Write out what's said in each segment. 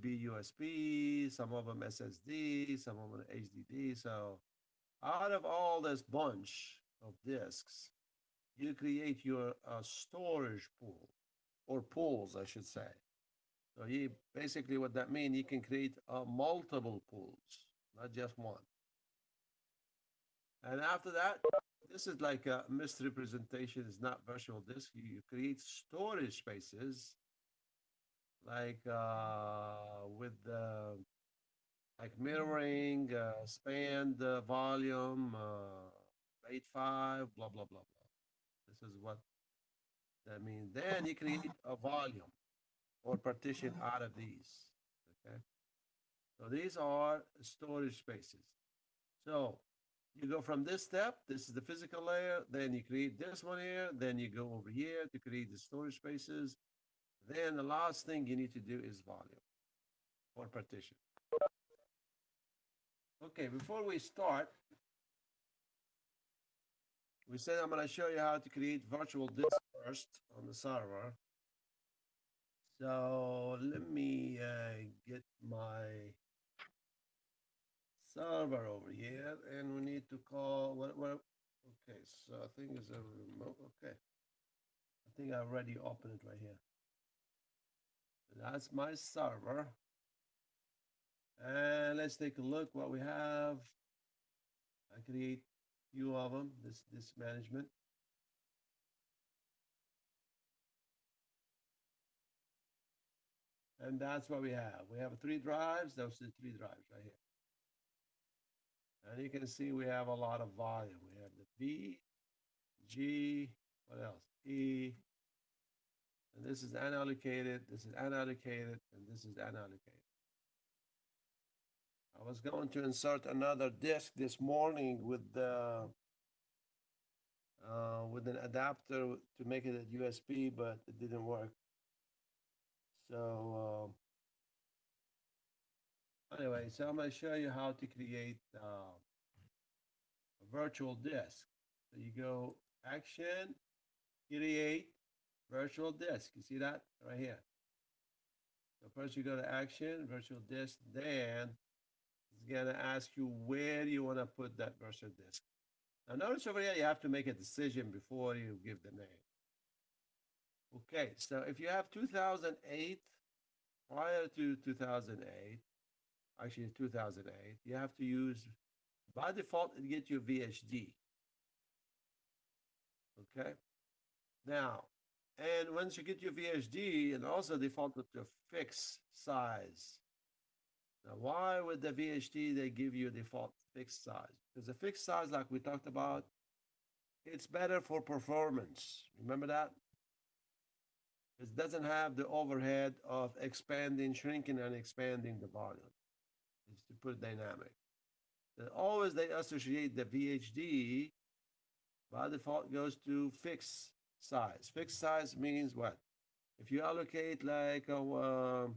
could be USB, some of them SSD, some of them HDD. So out of all this bunch of disks, you create your storage pool or pools, I should say. So you basically what that means, you can create multiple pools, not just one. And after that, this is like a misrepresentation. It's not virtual disk. You create storage spaces like with like mirroring, span, volume, rate 5, blah, blah, blah, blah. This is what that means. Then you create a volume or partition out of these. Okay. So these are storage spaces. So you go from this step, this is the physical layer, then you create this one here, then you go over here to create the storage spaces. Then the last thing you need to do is volume or partition. Okay, before we start, we said I'm going to show you how to create virtual disk first on the server. So let me get my server over here, and we need to call what okay, so I think it's a remote. Okay, I think I already opened it right here. That's my server. And let's take a look what we have. I create a few of them, this management. And that's what we have. We have three drives. Those are the three drives right here. And you can see we have a lot of volume. We have the B, G, what else? E. And this is unallocated, this is unallocated, and this is unallocated. I was going to insert another disk this morning with an adapter to make it a USB, but it didn't work. So anyway, so I'm going to show you how to create a virtual disk. So you go Action, Create, Virtual Disk. You see that right here. So first you go to Action, Virtual Disk, then it's going to ask you where you want to put that virtual disk. Now notice over here you have to make a decision before you give the name. Okay, so if you have 2008, prior to 2008, actually 2008, you have to use, by default, it gets you VHD. Okay, now, and once you get your VHD, it also defaulted to fixed size. Now, why with the VHD they give you a default fixed size? Because the fixed size, like we talked about, it's better for performance. Remember that? It doesn't have the overhead of expanding, shrinking, and expanding the volume. It's to put dynamic. And always they associate the VHD by default goes to fixed size. Fixed size means what? If you allocate like a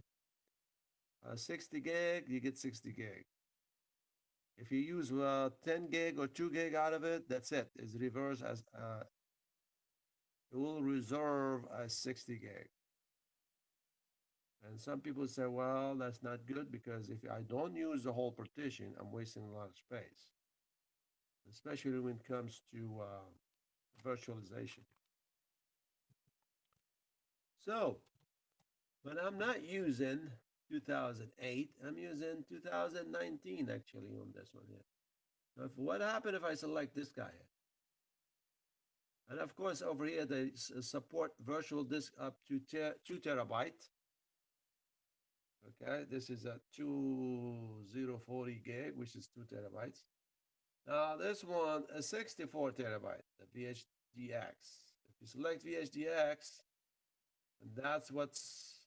60 gig, you get 60 gig. If you use 10 gig or 2 gig out of it, that's it. It's reverse as it will reserve as 60 gig. And some people say, well, that's not good because if I don't use the whole partition, I'm wasting a lot of space, especially when it comes to virtualization. So when I'm not using 2008, I'm using 2019 actually on this one here. Now, what happened if I select this guy here? And of course, over here, they support virtual disk up to 2 terabyte. Okay, this is a 2040 gig, which is 2 terabytes. Now, this one, a 64 terabyte, the VHDX. If you select VHDX, and that's what's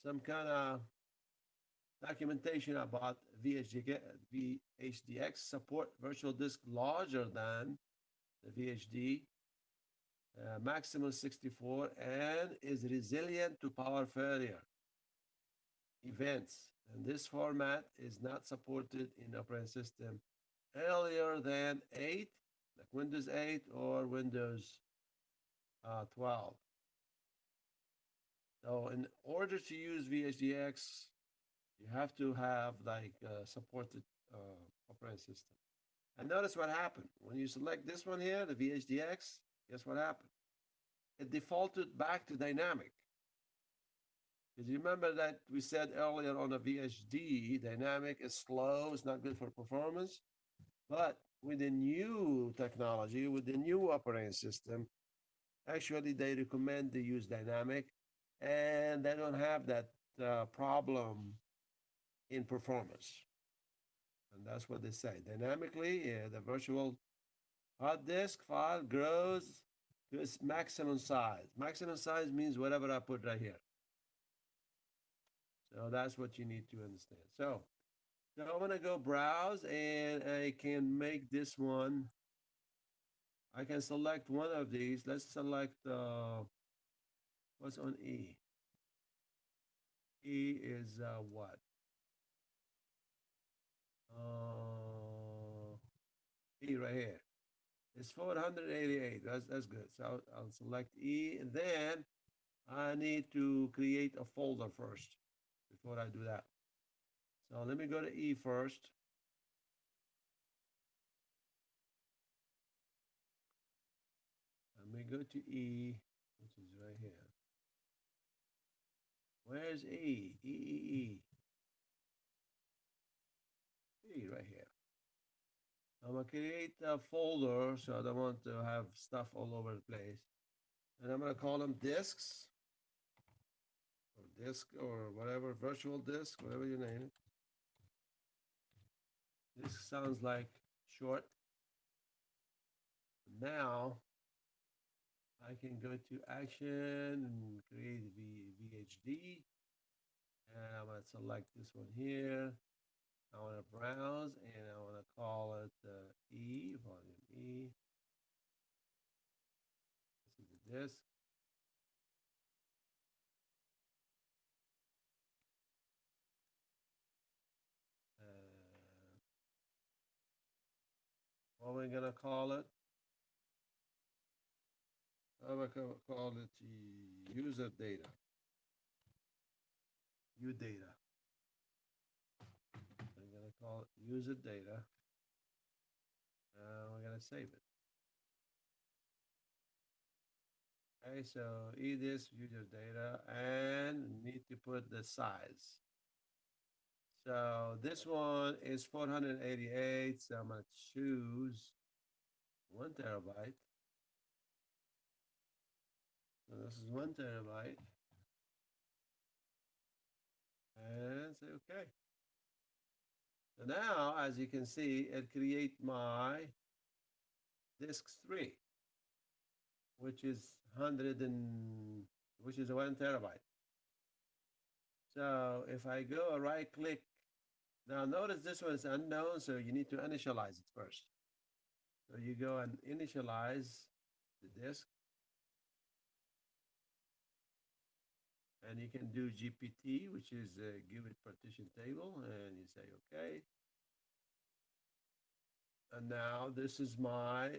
some kind of documentation about VHDX support virtual disk larger than the VHD, maximum 64, and is resilient to power failure events. And this format is not supported in operating system earlier than 8, like Windows 8 or Windows 12. So in order to use VHDX, you have to have like supported operating system. And notice what happened. When you select this one here, the VHDX, guess what happened? It defaulted back to dynamic. Because you remember that we said earlier on the VHD, dynamic is slow, it's not good for performance. But with the new technology, with the new operating system, actually they recommend to use dynamic and they don't have that problem in performance. And that's what they say. Dynamically, the virtual hard disk file grows to its maximum size. Maximum size means whatever I put right here. So that's what you need to understand. So I'm gonna go browse and I can make this one. I can select one of these. Let's select what's on E. E is what? Uh, E right here. It's 488. That's good. So I'll select E, and then I need to create a folder first before I do that. So let me go to E first. Let me go to E, which is right here. Where's E? E right here. I'm gonna create a folder so I don't want to have stuff all over the place. And I'm gonna call them disks or disk or whatever, virtual disk, whatever you name it. This sounds like short. Now I can go to action and create VHD. And I'm going to select this one here. I want to browse and I want to call it E, volume E. This is the disk. Uh, what we're going to call it? I'm going to call it user data. U data. I'm going to call it user data. We're going to save it. Okay, so edis user data and need to put the size. So this one is 488. So I'm gonna choose 1 terabyte. So this is 1 terabyte. And say okay. So now, as you can see, it create my disks 3, which is 100 and which is 1 terabyte. So if I go right click, now notice this one is unknown, so you need to initialize it first. So you go and initialize the disk, and you can do GPT, which is give it partition table, and you say okay. And now this is my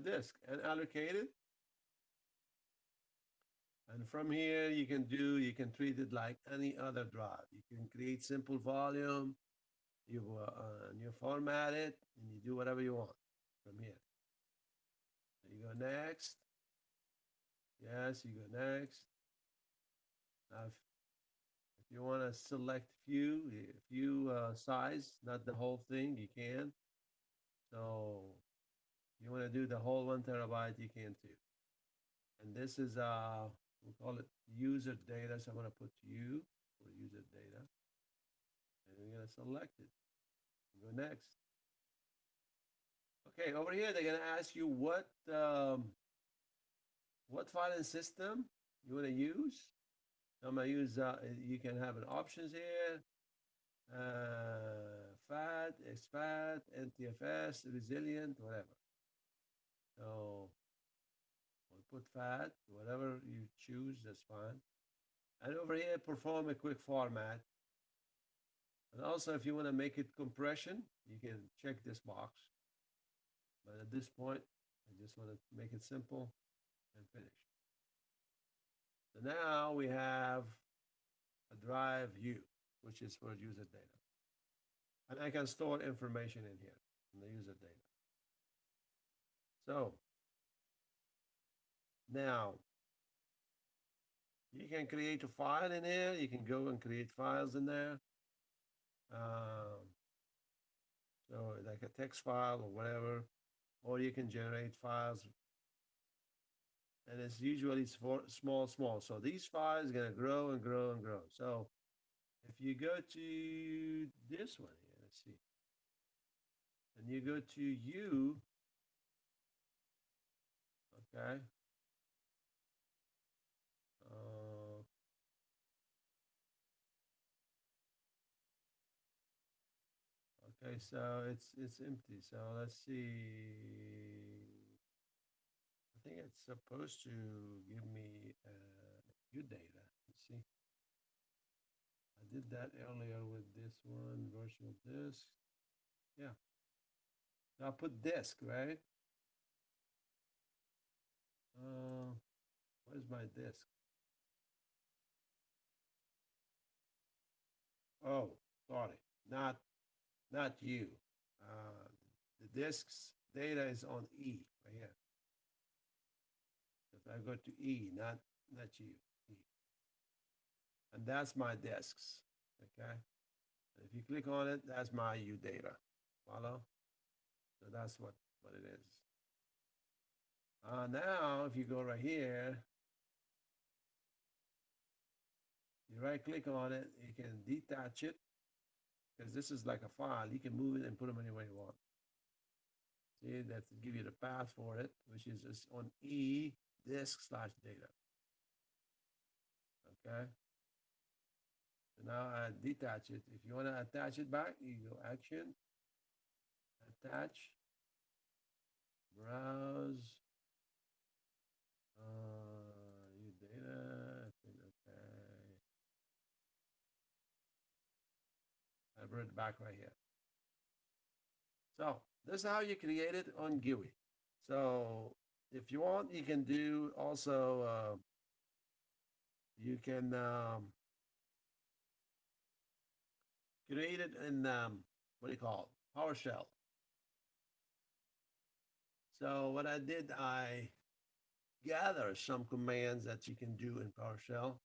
disk and allocate it. And from here, you can treat it like any other drive. You can create simple volume, you format it, and you do whatever you want from here. So you go next. Yes, you go next. Now, if you want to select few size, not the whole thing, you can. So you want to do the whole 1 terabyte, you can too. And this is we call it user data. So I'm going to put U for user data, and we're going to select it. Go next. Okay, over here they're going to ask you what filing system you want to use. I'm going to use. You can have an options here. FAT, exFAT, NTFS, resilient, whatever. So we'll put FAT, whatever you choose, that's fine. And over here, perform a quick format. And also, if you want to make it compression, you can check this box. But at this point, I just want to make it simple and finish. So now we have a drive U, which is for user data. And I can store information in here, in the user data. So now you can create a file in here. You can go and create files in there. Um, so like a text file or whatever, or you can generate files, and it's usually for small. So these files are gonna grow and grow and grow. So if you go to this one here, let's see, and you go to U, okay, uh, okay, so it's empty. So let's see. I think it's supposed to give me U data. Let's see. I did that earlier with this one, virtual disk. Yeah. So I put disk, right? Where's my disk? Oh, sorry, not not you. Uh, the disk's data is on E right here. If I go to E, not you, E, and that's my disks. Okay. And if you click on it, that's my U data. Follow? So that's what it is. Now, if you go right here, you right click on it, you can detach it because this is like a file. You can move it and put them anywhere you want. See, that's give you the path for it, which is just on E disk slash data. Okay. So now I detach it. If you want to attach it back, you go action, attach, browse, your data. I think, okay. I brought it back right here. So this is how you create it on GUI. So if you want, you can do also, you can create it in, what do you call it? PowerShell. So what I did, I gather some commands that you can do in PowerShell.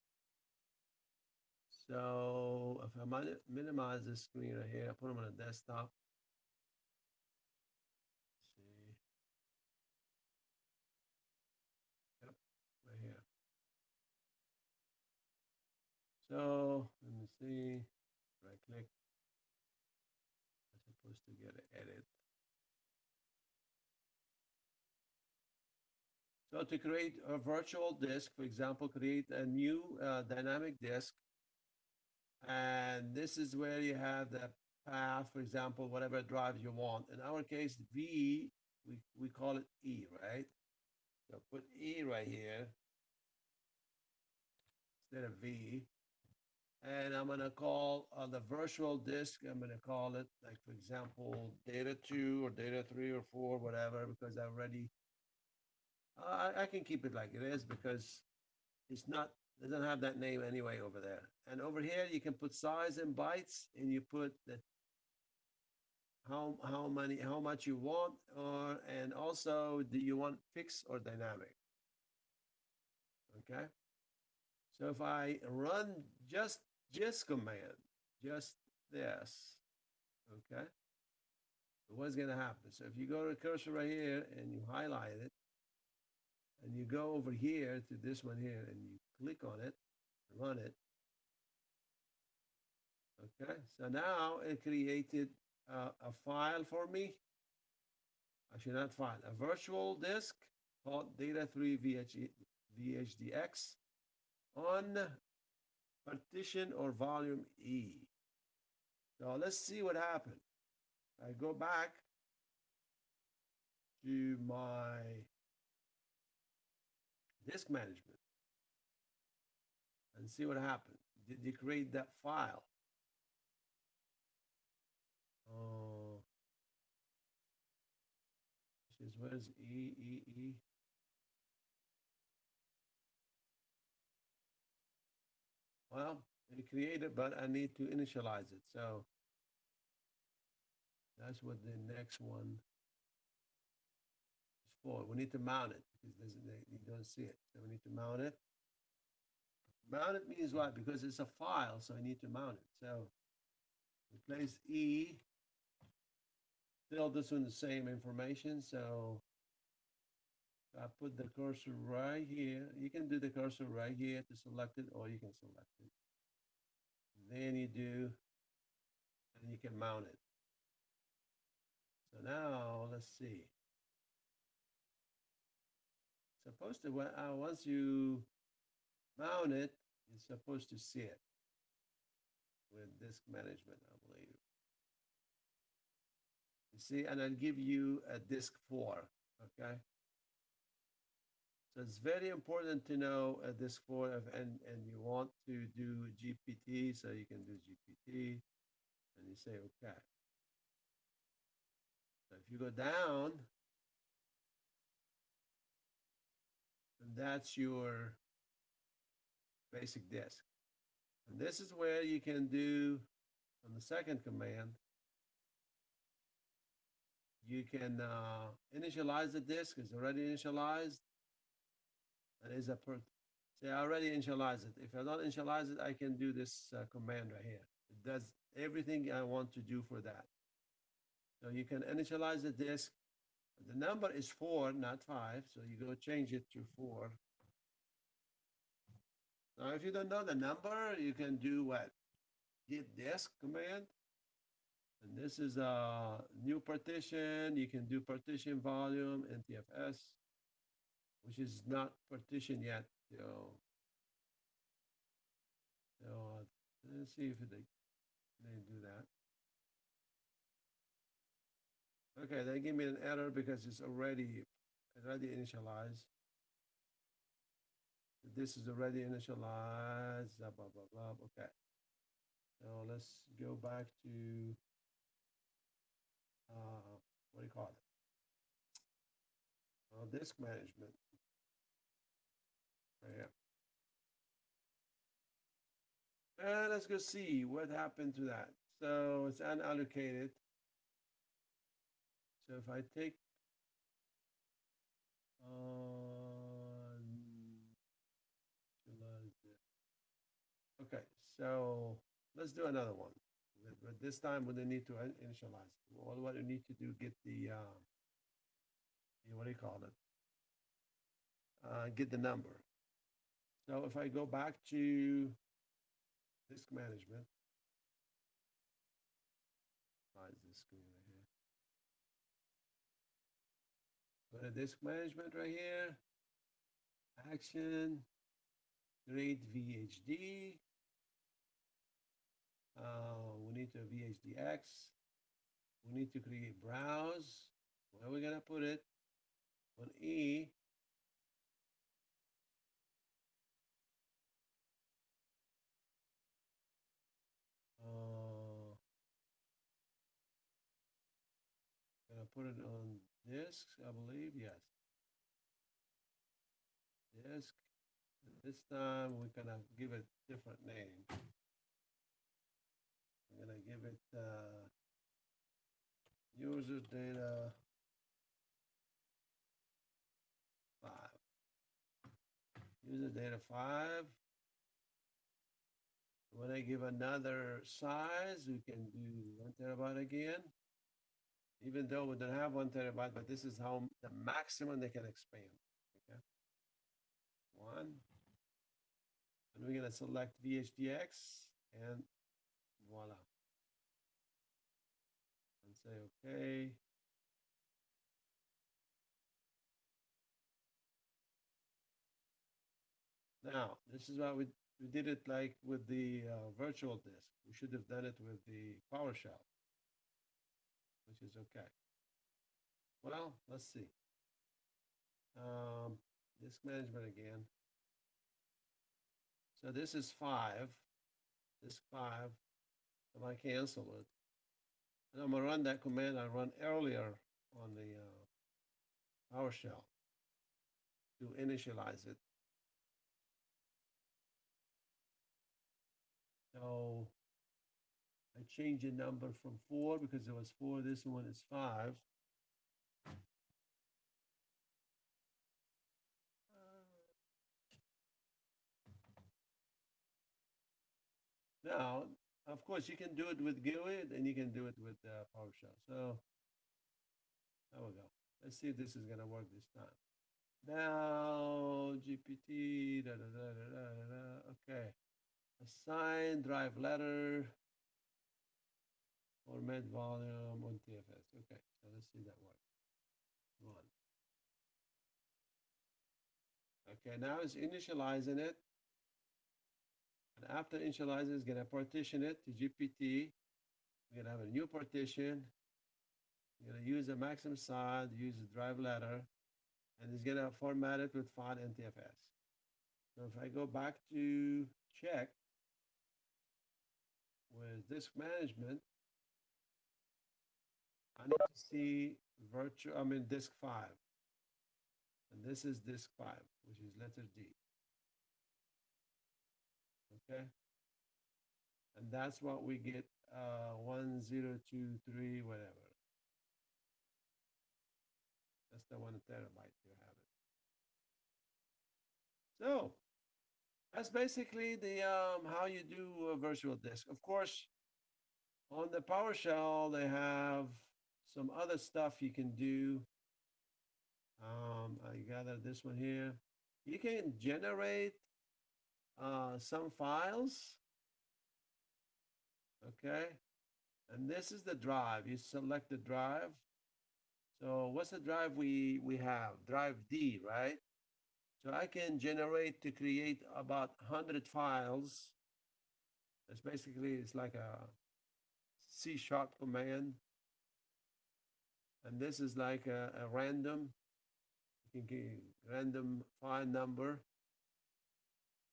So if I minimize this screen right here, I put them on a desktop. Let's see, yep, right here. So let me see, right click, I'm supposed to get an edit. So to create a virtual disk, for example, create a new dynamic disk. And this is where you have the path, for example, whatever drive you want. In our case, V, we call it E, right? So put E right here instead of V. And I'm gonna call the virtual disk, I'm gonna call it, like, for example, data 2 or data 3 or 4, whatever, because I already, I can keep it like it is because it's not, it doesn't have that name anyway over there. And over here, you can put size in bytes, and you put the how much you want, or and also do you want fixed or dynamic? Okay. So if I run just command, just this, okay, what's gonna happen? So if you go to the cursor right here and you highlight it, and you go over here to this one here and you click on it, run it, okay. So now it created a file for me. Actually, not file, a virtual disk called data3 VHDX on partition or volume E. So let's see what happened. I go back to my disk management and see what happened. Did you create that file? Uh, where's E, E, E? Well, I create it, but I need to initialize it. So that's what the next one is for. We need to mount it because you don't see it. So we need to mount it. Mount it means what? Because it's a file, so I need to mount it. So replace E, still this one the same information. So I put the cursor right here. You can do the cursor right here to select it, or you can select it. Then you do, and you can mount it. So now let's see. Supposed to once you mount it, it's supposed to see it with disk management, I believe. You see, and I'll give you a disk 4, okay? So it's very important to know a disk 4 and you want to do GPT, so you can do GPT and you say, okay. So if you go down, that's your basic disk. And this is where you can do on the second command, you can initialize the disk. It's already initialized. That is a per. See, I already initialize it. If I don't initialize it, I can do this command right here. It does everything I want to do for that. So you can initialize the disk. The number is 4, not 5. So you go change it to 4. Now, if you don't know the number, you can do what? Git disk command. And this is a new partition. You can do partition volume, NTFS, which is not partitioned yet. So let's see if they do that. Okay, they give me an error because it's already initialized. This is already initialized. Blah blah blah blah. Okay. Now let's go back to what do you call it? Disk management. Right here. And let's go see what happened to that. So it's unallocated. So if I take okay, so let's do another one. But this time we need to initialize. What we need to do, get what do you call it? Get the number. So if I go back to disk management, why is this screen right here? Go to disk management right here, action, create VHD. We need to VHDX. We need to create browse. Where are we gonna put it? On E. Gonna put it on disk, I believe. Yes, disk. This time we're gonna give it different name. We're gonna give it user data 5. User data 5. When I give another size, we can do 1 terabyte again. Even though we don't have 1 terabyte, but this is how the maximum they can expand. Okay, 1. And we're gonna select VHDX and voila. And say okay. Now, this is why we did it like with the virtual disk. We should have done it with the PowerShell, which is okay. Well, let's see. Disk management again. So this is 5, disk 5. If I cancel it, and I'm gonna run that command I run earlier on the PowerShell to initialize it. So I changed the number from 4 because it was 4. This one is 5. Now, of course, you can do it with GUID and you can do it with PowerShell. So there we go. Let's see if this is going to work this time. Now, GPT, da, da, da, da, da, da, da. Okay. Assign drive letter, format volume on TFS. Okay, so let's see that work. One. Okay, now it's initializing it. And after initializing, it's going to partition it to GPT. We're going to have a new partition. We're going to use the maximum size, use the drive letter, and it's going to format it with font NTFS. So if I go back to check with disk management, I need to see disk 5. And this is disk 5, which is letter D. Okay? And that's what we get 1023, whatever. That's the 1 terabyte you have it. So that's basically the how you do a virtual disk. Of course, on the PowerShell, they have some other stuff you can do. I gathered this one here. You can generate some files, okay? And this is the drive. You select the drive. So what's the drive we have? Drive D, right? So I can generate to create about 100 files. That's basically, it's like a C# command. And this is like a random, you can get random file number.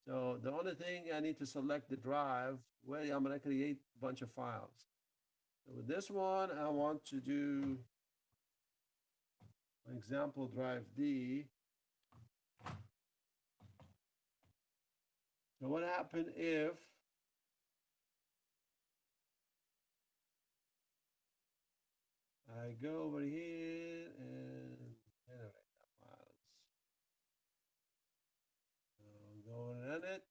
So the only thing I need to select the drive where I'm going to create a bunch of files. So with this one, I want to do, for example, drive D. So what happened if I go over here and generate the files? So go and run it.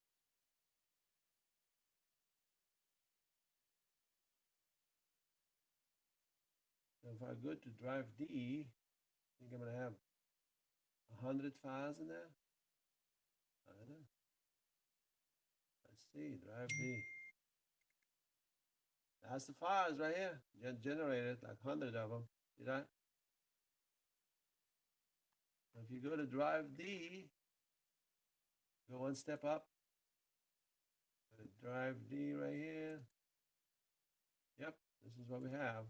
So if I go to drive D, I think I'm going to have 100 files in there. I don't know. Let's see, drive D. That's the files right here. Generated like 100 of them. See that? If you go to drive D, go one step up. Go to drive D right here. Yep, this is what we have.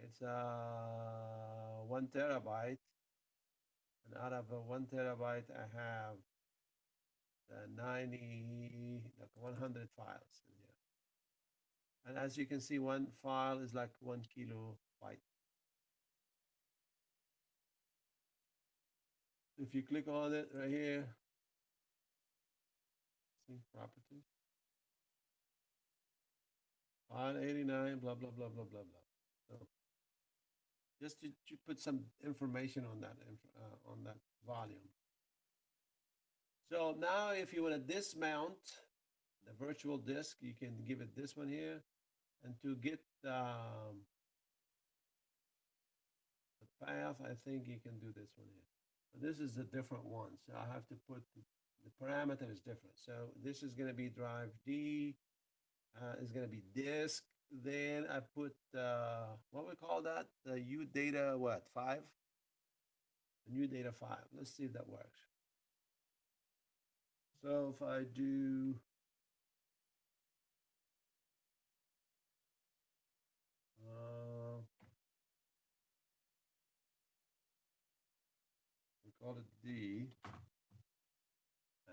It's 1 terabyte. And out of a 1 terabyte, I have 90, like 100 files in here. And as you can see, one file is like 1 kilobyte. If you click on it right here, see properties, file 89, blah, blah, blah, blah, blah, blah. So just to put some information on that volume. So now if you want to dismount the virtual disk, you can give it this one here. And to get the path, I think you can do this one here. But this is a different one. So I have to put the parameter is different. So this is going to be drive D, is going to be disk. Then I put, what we call that? The U data, what, 5? The new data 5. Let's see if that works. So if I do, we call it D,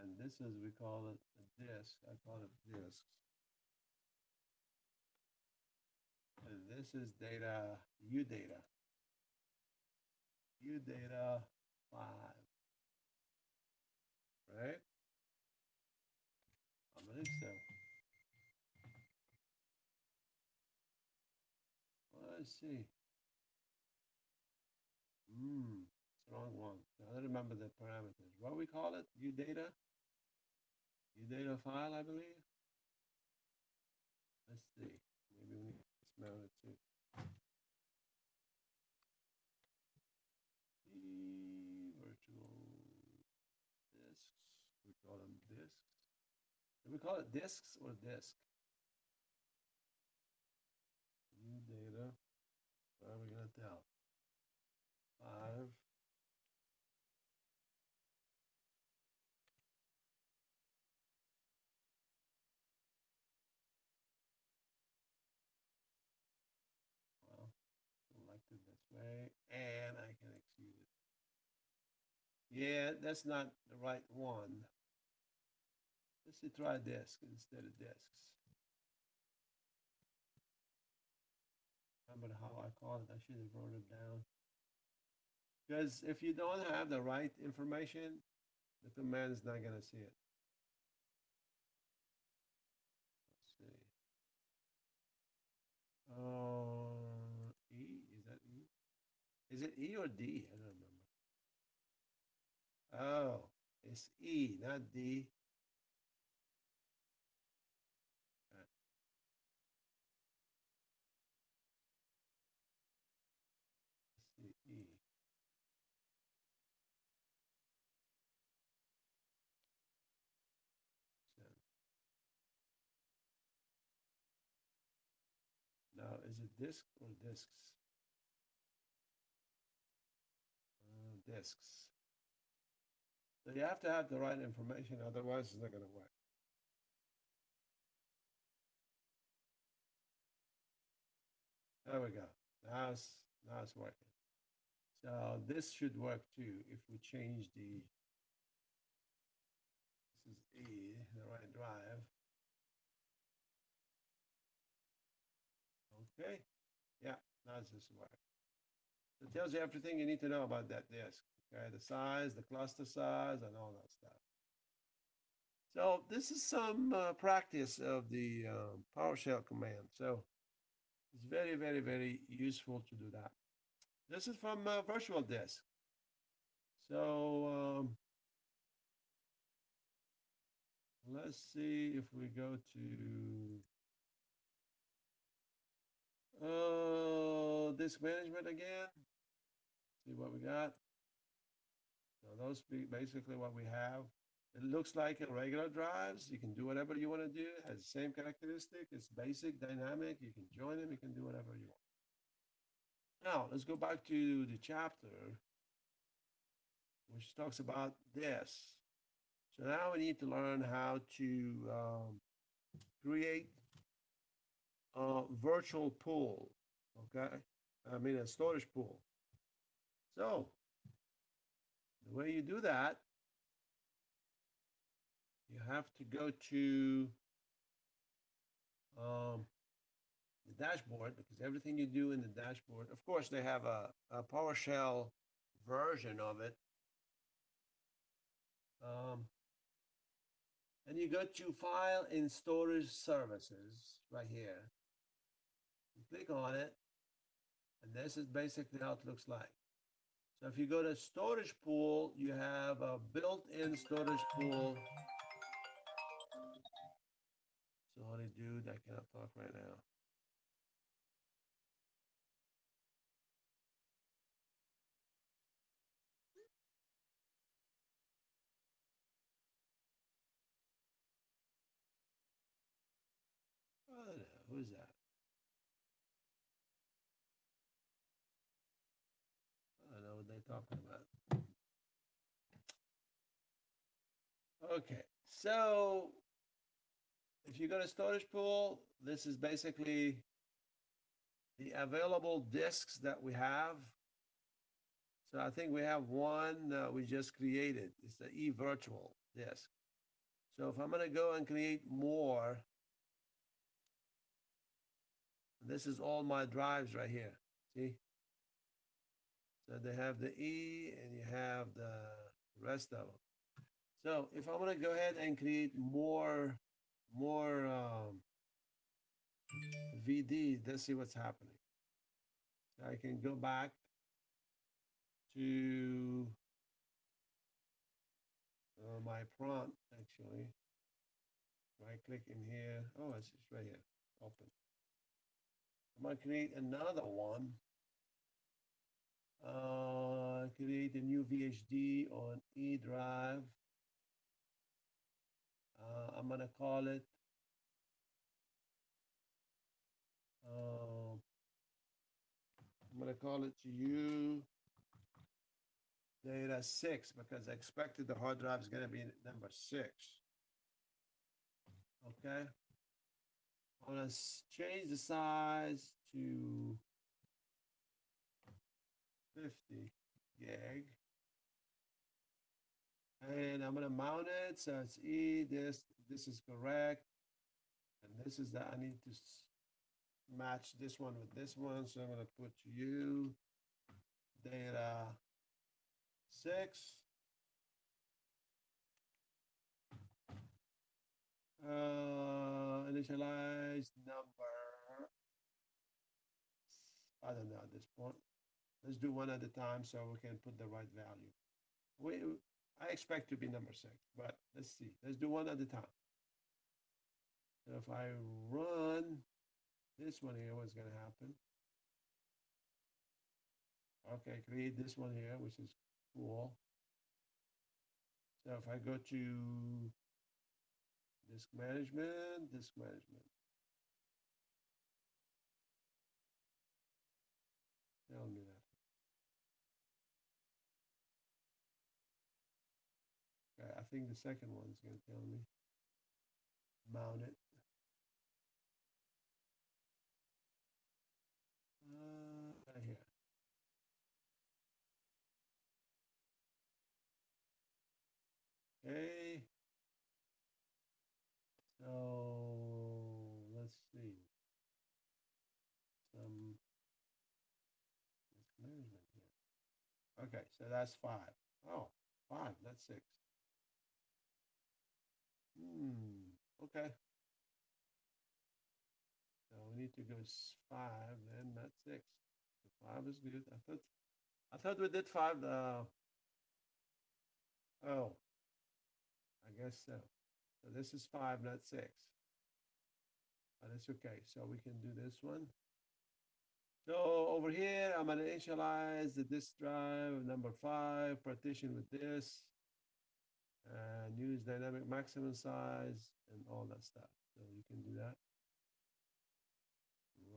and this is, we call it a disk. I call it disks. And this is data, U data. U data 5, right? I believe so. Let's see. It's the wrong one. I don't remember the parameters. What we call it? UData? UData file, I believe. Let's see. Maybe we need to smell it too. The virtual disks. We call them disks. Do we call it disks or disk? UData. What are we going to tell? 5. Well, selected this way, and I can execute it. Yeah, that's not the right one. Let's try disk instead of disks. Remember how I called it? I should have wrote it down. Because if you don't have the right information, the command is not going to see it. Let's see. E? Is that E? Is it E or D? I don't remember. Oh, it's E, not D. Uh, Let's see, E. So, now, is it disk or disks? Disks. So you have to have the right information, otherwise it's not going to work. There we go. Now it's working. So this should work too if we change this is E, the right drive. Okay. Yeah, now it's just work. So it tells you everything you need to know about that disk. Okay, the size, the cluster size, and all that stuff. So this is some practice of the PowerShell command. So it's very, very, very useful to do that. This is from virtual disk. So let's see if we go to disk management again. See what we got. So those basically what we have. It looks like a regular drives. You can do whatever you want to do. It has the same characteristic. It's basic, dynamic. You can join them. You can do whatever you want. Now let's go back to the chapter, which talks about this. So now we need to learn how to create a virtual pool. Okay, I mean a storage pool. So the way you do that, you have to go to um, the dashboard because everything you do in the dashboard, of course, they have a PowerShell version of it. Um, and you go to File in Storage Services right here. You click on it, and this is basically how it looks like. So if you go to Storage Pool, you have a built-in storage pool. Sorry, dude, I cannot talk right now. I don't know. Who's that? I don't know what they're talking about. Okay, so if you go to storage pool, this is basically the available disks that we have. So I think we have one we just created. It's the e-virtual disk. So if I'm going to go and create more, this is all my drives right here. See? So they have the E and you have the rest of them. So if I'm going to go ahead and create more VD, let's see what's happening. I can go back to my prompt actually. Right click in here. Oh, it's right here. Open. I'm gonna create another one. Create a new VHD on E drive. I'm gonna call it uh, I'm gonna call it to you data 6 because I expected the hard drive is gonna be number 6. Okay. I'm gonna change the size to 50 gig. And I'm gonna mount it so it's E. This is correct, and this is that I need to match this one with this one. So I'm gonna put you data 6. Initialize number. I don't know at this point. Let's do one at a time so we can put the right value. I expect to be number 6, but let's see. Let's do one at a time. So if I run this one here, what's going to happen? Okay, create this one here, which is cool. So if I go to disk management, tell me that. Okay, I think the second one's going to tell me. Mount it. Right here. Okay. So let's see. Some disk management here. Okay, so that's 5. Oh, 5, not 6. Okay. So we need to go 5, then not 6. So 5 is good. I thought we did 5. Oh, I guess so. So this is 5, not 6. But it's okay. So we can do this one. So over here, I'm gonna initialize the disk drive number 5, partition with this, and use dynamic maximum size and all that stuff. So you can do that.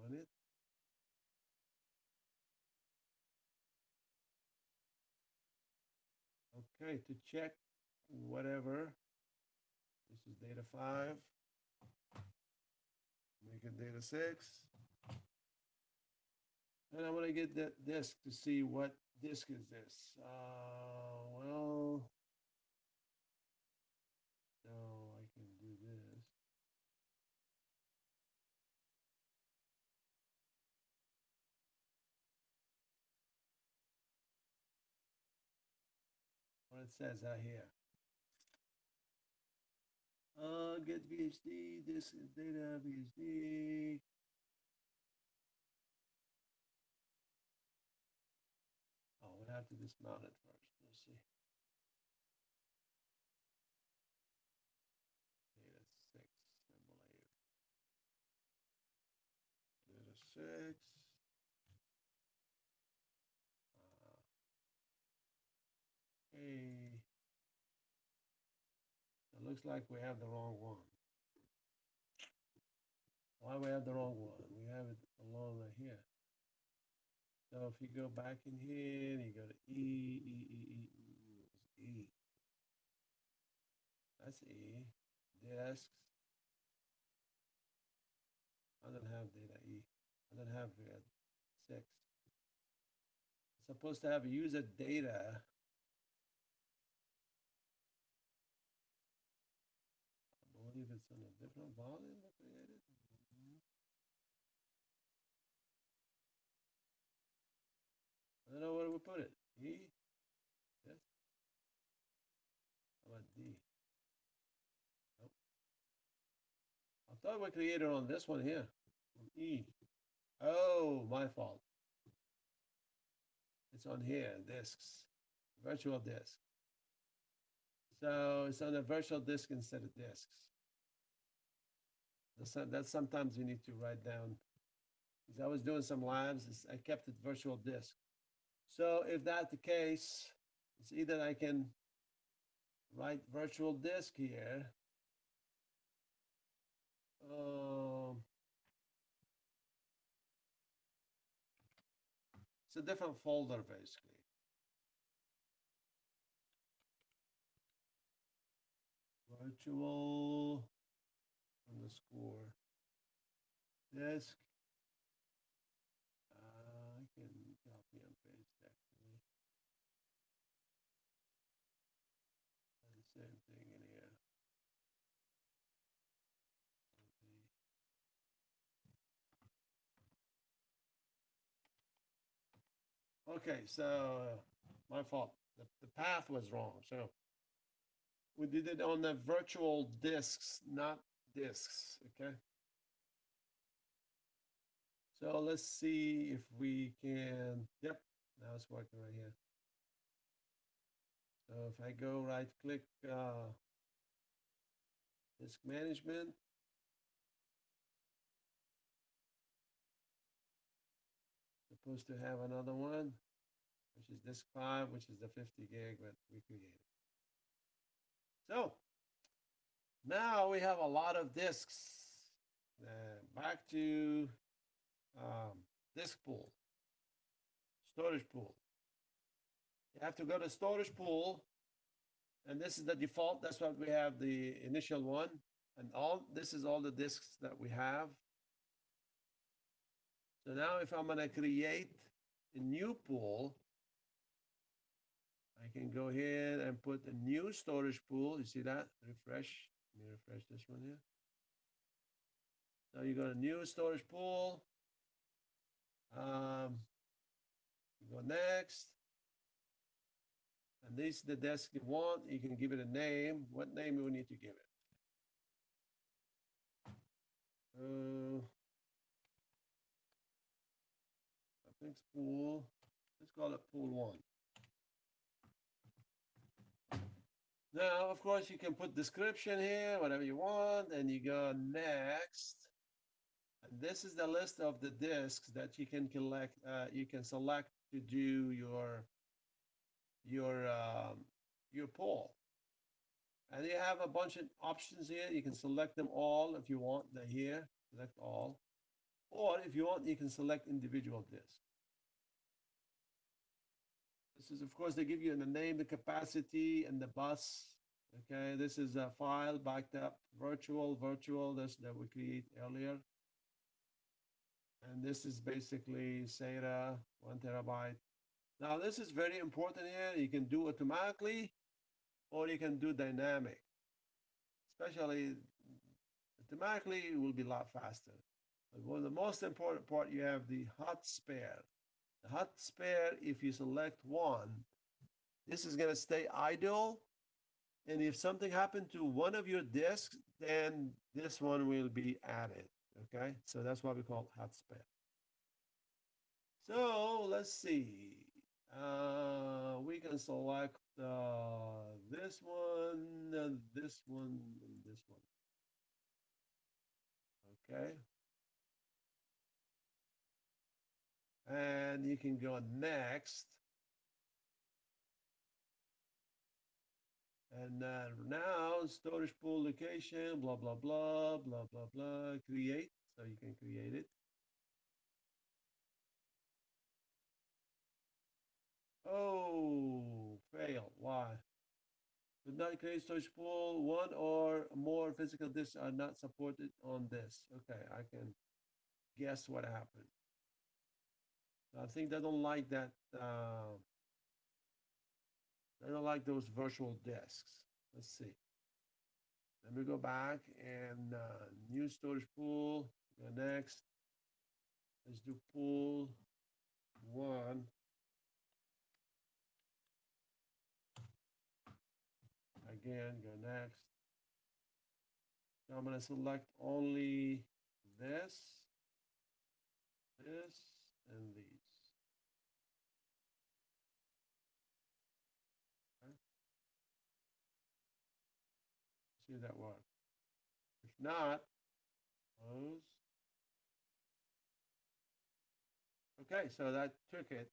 Run it. Okay, to check whatever. This is data 5. Make it data 6. And I want to get that disk to see what disk is this. Well, so I can do this. What it says out here. Get VHD, disk is data VHD. Oh, we have to dismount it first. Let's see. Data 6, emulator. Data 6. Okay. It looks like we have the wrong one. Why we have the wrong one? We have it along right here. So if you go back in here and you go to E. That's E. Disks. I don't have data E. I don't have 6. It's supposed to have user data. I believe it's in a different volume we created. I don't know where we put it. E? Yes. How about D? Nope. I thought we created on this one here. On E. Oh, my fault. It's on here, disks, virtual disk. So it's on a virtual disk instead of disks. That's sometimes you need to write down. Because I was doing some labs, I kept it virtual disk. So if that's the case, it's either I can write virtual disk here. Um, it's a different folder basically. Virtual underscore disk. I can copy and paste actually. The same thing in here. Okay, so my fault. The path was wrong. So we did it on the virtual disks, not disks. Okay. So let's see if we can. Yep, now it's working right here. So if I go right click disk management, supposed to have another one, which is disk 5, which is the 50 gig that we created. So now we have a lot of disks. Back to um, disk pool, storage pool. You have to go to storage pool, and this is the default. That's what we have, the initial one. And all this is all the disks that we have. So now if I'm going to create a new pool, I can go ahead and put a new storage pool. You see that? Refresh. Let me refresh this one here. So you got a new storage pool. You go next. And this is the desk you want. You can give it a name. What name you need to give it? I think it's pool. Let's call it pool 1. Now, of course, you can put description here, whatever you want, and you go next. And this is the list of the disks that you can collect. You can select to do your your poll. And you have a bunch of options here. You can select them all if you want. They're here. Select all. Or if you want, you can select individual disks. This is, of course, they give you the name, the capacity, and the bus. Okay, this is a file backed up, virtual, this that we create earlier. And this is basically SATA, 1 TB. Now, this is very important here. You can do automatically or you can do dynamic. Especially automatically, it will be a lot faster. But one of the most important part, you have the hot spare. The hot spare, if you select one, this is going to stay idle. And if something happened to one of your disks, then this one will be added. Okay, so that's what we call hot spare. So let's see. We can select this one, this one, and this one. Okay. And you can go next. And now storage pool location, blah, blah, blah, blah, blah, blah, create. So you can create it. Oh, fail. Why? Did not create storage pool. One or more physical disks are not supported on this. Okay, I can guess what happened. I think they don't like that. They don't like those virtual disks. Let's see. Let me go back and new storage pool. Go next. Let's do pool 1. Again, go next. So I'm going to select only this, this, and these. See if that works. If not, close. Okay, so that took it.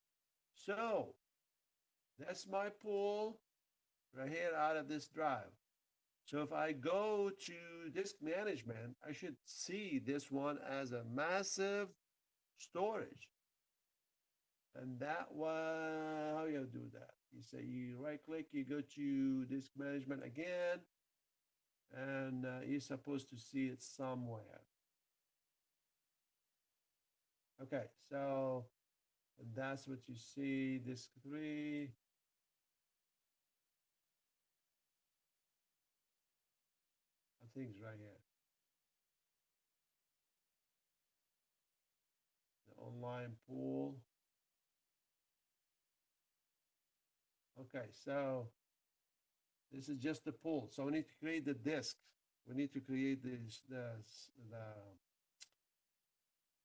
So that's my pool right here out of this drive. So if I go to disk management, I should see this one as a massive storage. And that one, how you do that? You say you right click, you go to disk management again, and you're supposed to see it somewhere. Okay, so that's what you see, disk 3. I think it's right here. The online pool. Okay, so this is just the pool. So we need to create the disk. We need to create the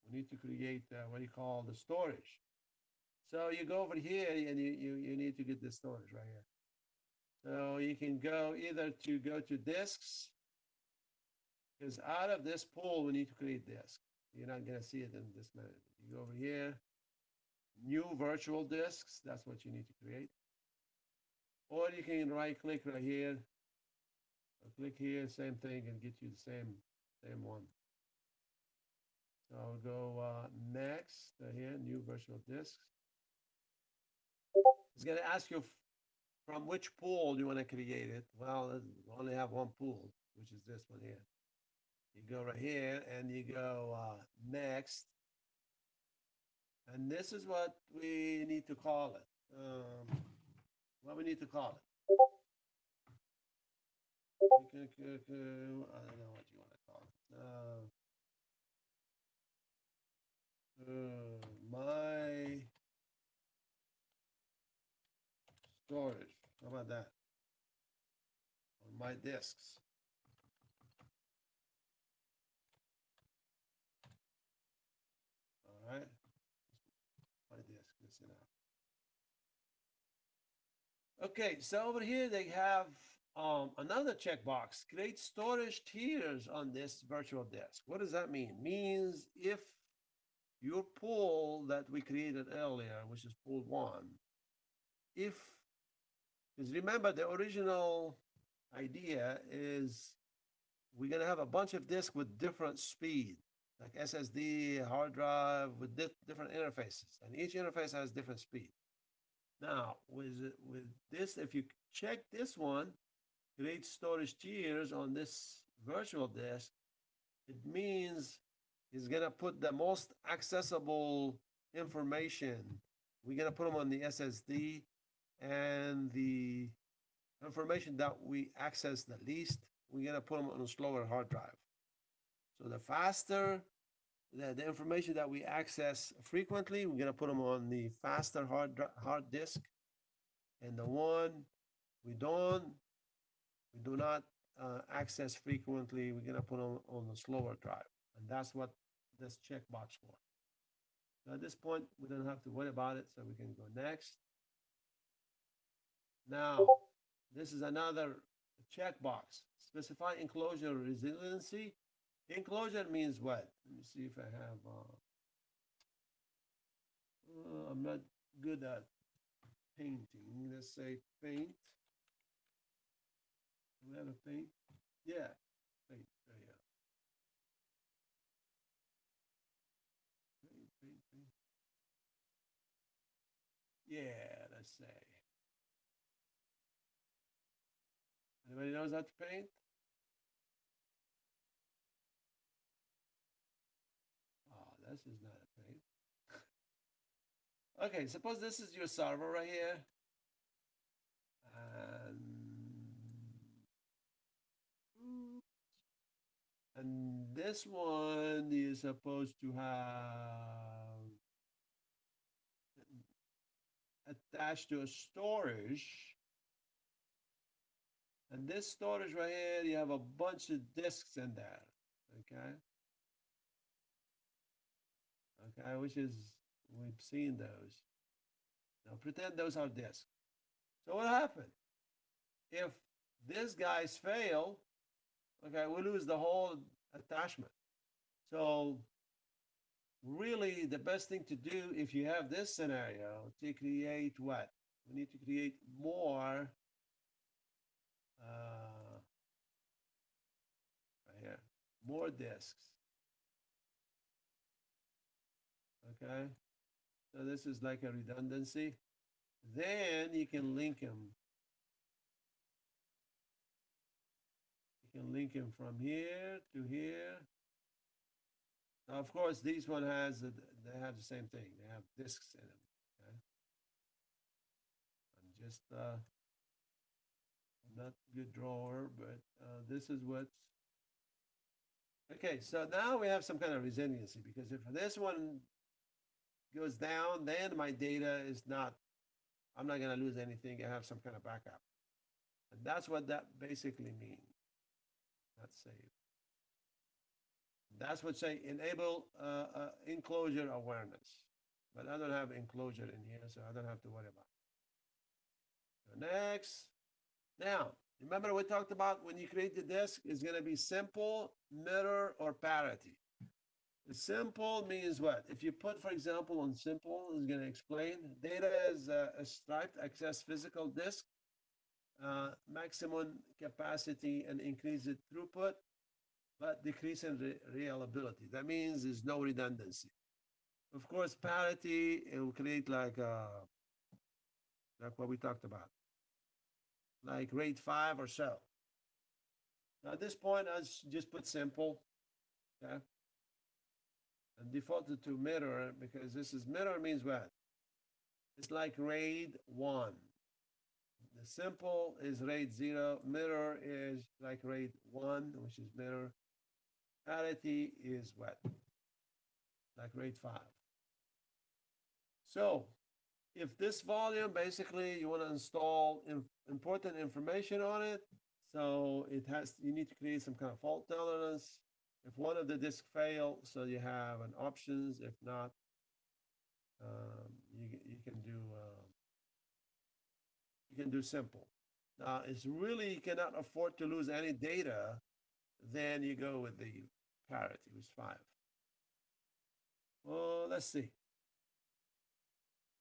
we need to create what do you call the storage. So you go over here and you need to get the storage right here. So you can go either to go to disks, because out of this pool we need to create disk. You're not gonna see it in this minute. You go over here, new virtual disks. That's what you need to create. Or you can right click right here, click here, same thing, and get you the same one. So I'll go next here, new virtual disks. It's going to ask you from which pool do you want to create it. Well, we only have one pool, which is this one here. You go right here and you go next. And this is what we need to call it. What we need to call it. I don't know what you want to call it. My storage. How about that? On my disks. All right. My disk. Listen out. Okay. So over here they have another checkbox. Create storage tiers on this virtual disk. What does that mean? Means if your pool that we created earlier, which is pool one, if because remember the original idea is we're going to have a bunch of disks with different speed, like SSD, hard drive with different interfaces, and each interface has different speed. Now, with this, if you check this one, create storage tiers on this virtual disk, it means it's going to put the most accessible information. We're going to put them on the SSD, and the information that we access the least, we're going to put them on a slower hard drive. So the faster the information that we access frequently, we're going to put them on the faster hard disk, and the one we don't we do not access frequently, we're going to put them on a slower drive, and that's what this checkbox for. So at this point, we don't have to worry about it, so we can go next. Now, this is another checkbox. Specify enclosure resiliency. Enclosure means what? Let me see if I have. I'm not good at painting. Let's say paint. Do we have a paint? Yeah, paint. Yeah. Paint. Yeah, let's say. Anybody knows how to paint? Oh, this is not a paint. Okay, suppose this is your server right here. And this one is supposed to have attached to a storage. And this storage right here, you have a bunch of disks in there. Okay. Okay, which is, we've seen those. Now pretend those are disks. So what happened? If these guys fail, Okay, we lose the whole attachment. So really the best thing to do if you have this scenario to create what? We need to create more right here, more disks. Okay, so this is like a redundancy. Then you can link them. You can link them from here to here. Now, of course, these one has they have the same thing. They have disks in them. Okay, I'm just not good drawer, but this is what's okay. So now we have some kind of resiliency because if this one goes down, then my data is not. I'm not going to lose anything. I have some kind of backup, and that's what that basically means. Not save. That's what say enable enclosure awareness. But I don't have enclosure in here, so I don't have to worry about it. So next. Now, remember we talked about when you create the disk, it's going to be simple, mirror, or parity. The simple means what? If you put, for example, on simple, it's going to explain data is a striped access physical disk, maximum capacity and increase it throughput, but decrease in reliability. That means there's no redundancy. Of course, parity, it will create like what we talked about, like RAID 5 or so. Now, at this point, I just put simple, okay? And defaulted to mirror because this is mirror means what? It's like RAID 1. The simple is RAID 0. Mirror is like RAID 1, which is mirror. Parity is what? Like RAID 5. So if this volume, basically you want to install important information on it, so it has, you need to create some kind of fault tolerance. If one of the disks fail, so you have an options. If not, you can do simple. Now, it's really you cannot afford to lose any data, then you go with the parity, which is 5. Well, let's see.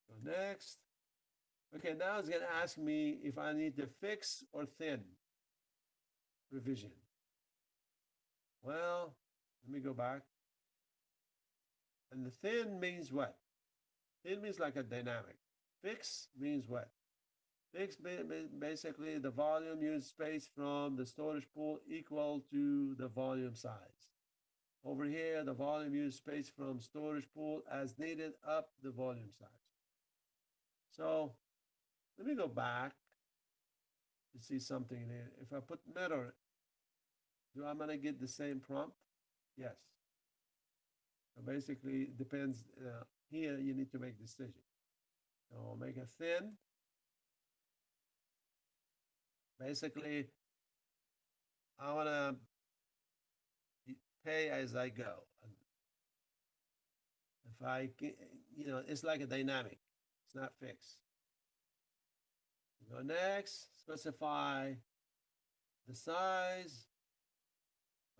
Go next. Okay, now it's going to ask me if I need to fix or thin revision. Well, let me go back. And the thin means what? Thin means like a dynamic. Fix means what? Fix basically the volume used space from the storage pool equal to the volume size. Over here, the volume used space from storage pool as needed up the volume size. So let me go back to see something there. If I put mirror, do I'm going to get the same prompt? Yes. So basically, it depends. Here, you need to make decision. So I'll make a thin. Basically, I want to pay as I go. If I, it's like a dynamic. It's not fixed. Go next, specify the size.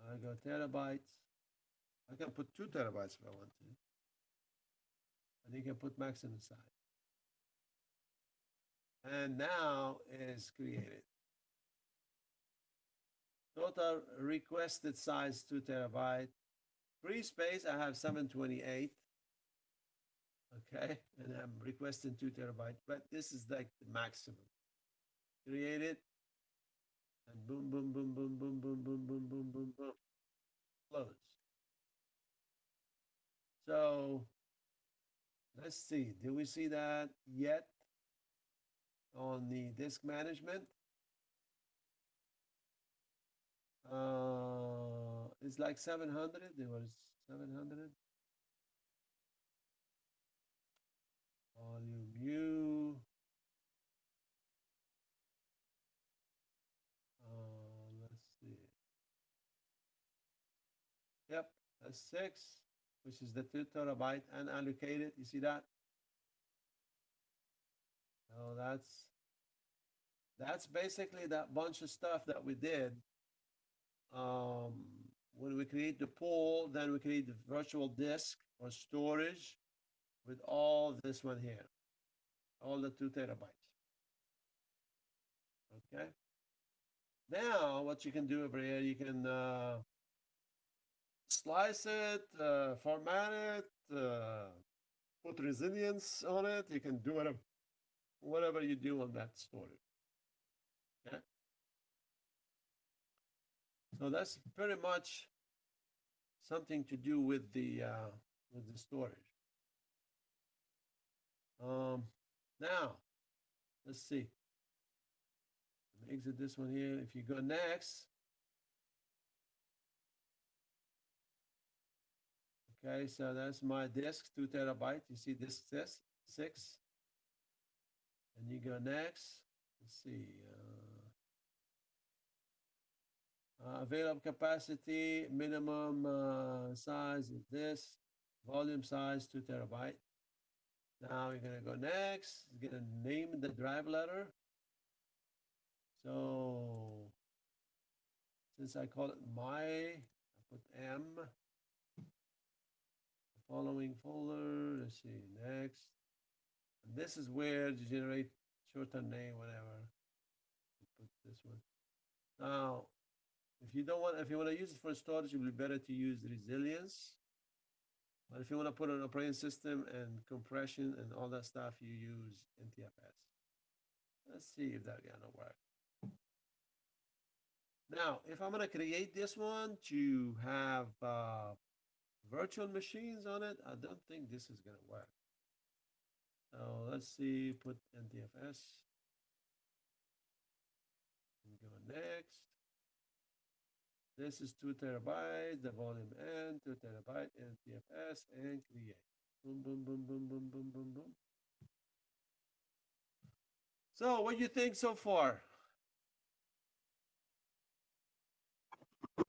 I go terabytes. I can put 2 terabytes if I want to. And you can put maximum size. And now is created. Total requested size 2 terabyte. Free space, I have 728. Okay, and I'm requesting 2 terabyte, but this is like the maximum. Create it, and boom, boom, boom, boom, boom, boom, boom, boom, boom, boom, boom, loads. So let's see, do we see that yet on the disk management? It's like 700. There was 700. Volume U. Let's see. Yep, that's 6, which is the 2 terabyte unallocated. You see that? So that's basically that bunch of stuff that we did. um, when we create the pool, then we create the virtual disk or storage with all this one here, all the 2 terabytes. Okay. Now, what you can do over here, you can slice it, format it, put resilience on it. You can do whatever you do on that storage. Okay. So that's pretty much something to do with the storage. Um, now, let's see. Exit this one here. If you go next, okay, so that's my disk, 2 terabyte. You see disk 6, and you go next. Let's see. Available capacity, minimum size is this, volume size 2 terabyte. Now you're gonna go next. You're gonna name the drive letter. So since I call it my, I put M. Following folder. Let's see next. And this is where you generate shorthand name, whatever. Put this one. Now, if you want to use it for storage, it would be better to use resilience. But if you want to put an operating system and compression and all that stuff, you use NTFS. Let's see if that's gonna work. Now, if I'm gonna create this one to have virtual machines on it, I don't think this is gonna work. So let's see, put NTFS and go next. This is 2 terabytes, the volume N, 2 terabyte, NTFS, and create. Boom, boom, boom, boom, boom, boom, boom, boom. So what do you think so far?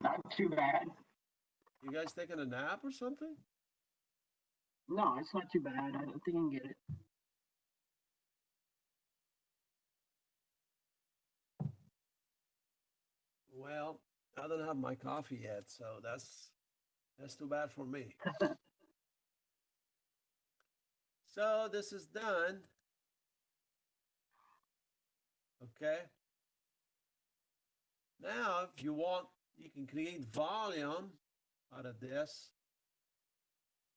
Not too bad. You guys taking a nap or something? No, it's not too bad. I don't think I can get it. Well, I don't have my coffee yet, so that's too bad for me. So this is done. Okay. Now, if you want, you can create volume out of this.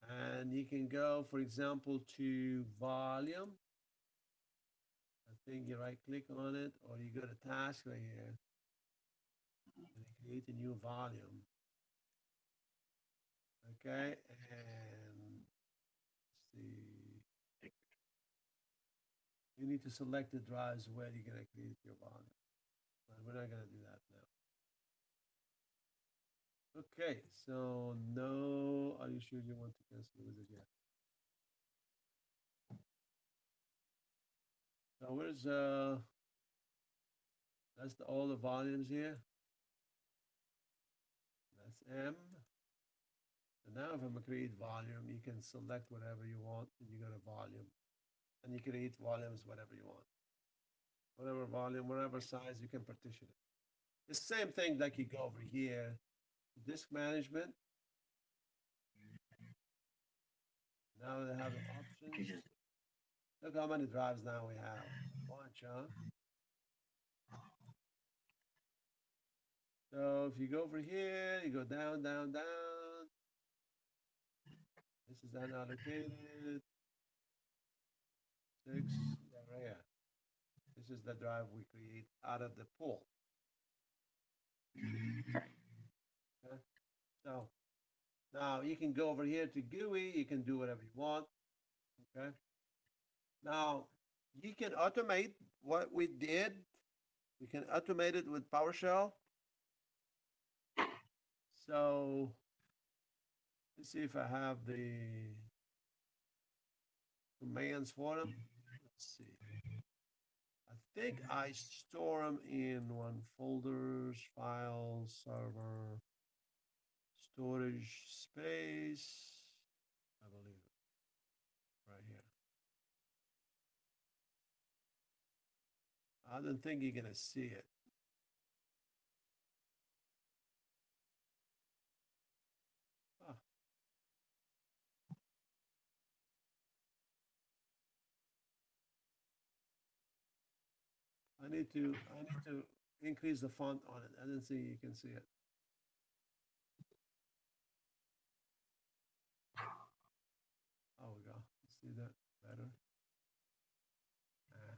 And you can go, for example, to volume. I think you right click on it, or you go to task right here and create a new volume. Okay. And see. You need to select the drives where you're going to create your volume. But we're not going to do that now. Okay, so no, are you sure you want to cancel with it yet? So where's that's all the volumes here. That's M. So now if I'm gonna create volume, you can select whatever you want and you go to volume. And you create volumes whatever you want. Whatever volume, whatever size, you can partition it. The same thing like you go over here, disk management. Now they have the options. Look how many drives now we have. Bunch, huh? So if you go over here, you go down, down, down. This is unallocated. 6, yeah, right here. This is the drive we create out of the pool. Okay? So now you can go over here to GUI. You can do whatever you want. Okay. Now you can automate what we did. We can automate it with PowerShell. So let's see if I have the commands for them. Let's see. I think I store them in one folders, files, server, storage space. I believe right here. I don't think you're gonna see it. I need to increase the font on it. I didn't see you can see it. Oh, we go. See that better? Ah,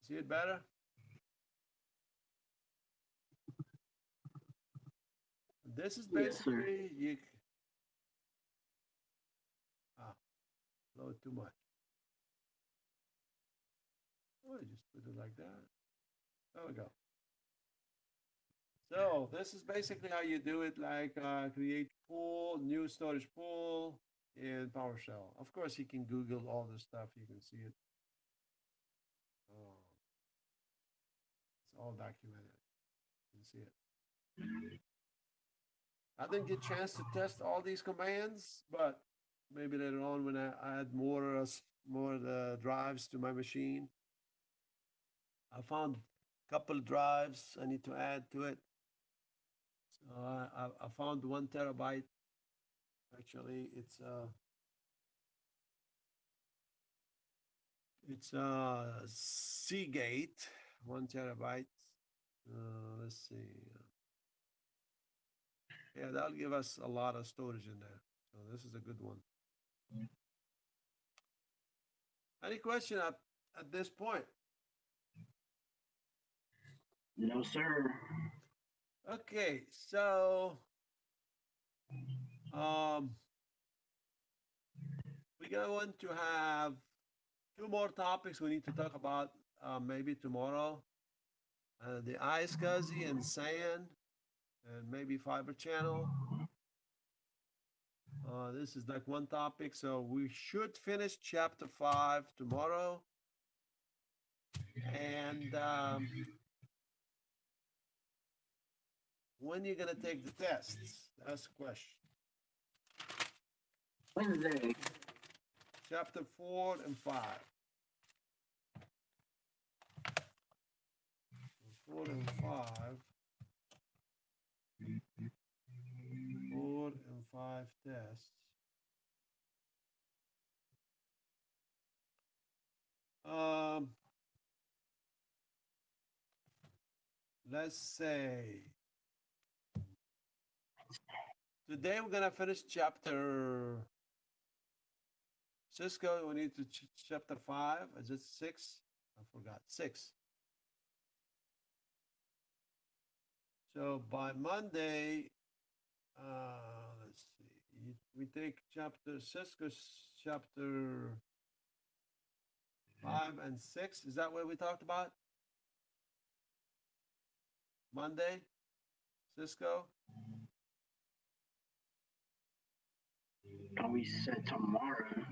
see it better? This is Yes, sir. basically you. Ah, load too much. Oh, you just put it like that. There we go. So this is basically how you do it. Like create pool, new storage pool in PowerShell. Of course, you can Google all this stuff. You can see it. Oh, it's all documented. You can see it. I didn't get a chance to test all these commands, but maybe later on when I add more drives to my machine. I found a couple of drives I need to add to it. So I found 1 terabyte. Actually, it's Seagate 1 terabyte. Let's see. Yeah, that'll give us a lot of storage in there. So this is a good one. Any question at this point? No, sir. Okay, so um, we're going to have two more topics we need to talk about maybe tomorrow. The iSCSI and sand, and maybe fiber channel. This is like one topic, so we should finish chapter 5 tomorrow. And when are you going to take the tests? That's the question. Wednesday. Chapter 4 and 5. 4 and 5. 4 and 5 tests. Um, let's say today we're gonna finish chapter Cisco. We need to chapter 5. Is it 6? I forgot 6. So by Monday, let's see. We take chapter Cisco chapter 5 and 6. Is that what we talked about? Monday, Cisco. We said tomorrow.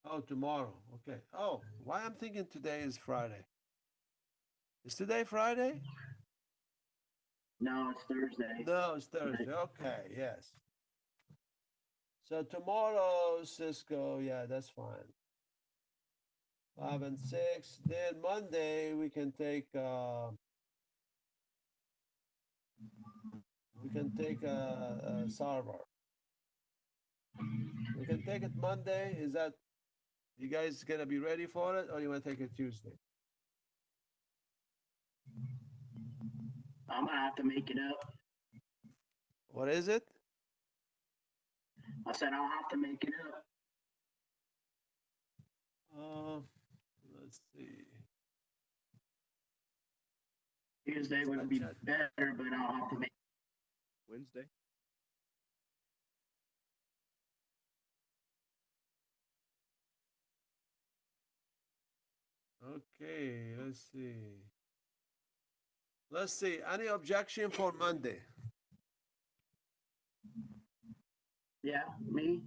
Oh, tomorrow. Okay. Oh, why I'm thinking today is Friday. Is today Friday? No, it's Thursday. No, it's Thursday. Okay, yes. So tomorrow, Cisco, yeah, that's fine. 5 and 6. Then Monday we can take a server. We can take it Monday. Is that you guys gonna be ready for it, or you want to take it Tuesday? I'm gonna have to make it up. What is it? I said I'll have to make it up. Uh, let's see. Tuesday would be better, but I'll have to make. Wednesday. Okay, let's see. Let's see. Any objection for Monday? Yeah, me.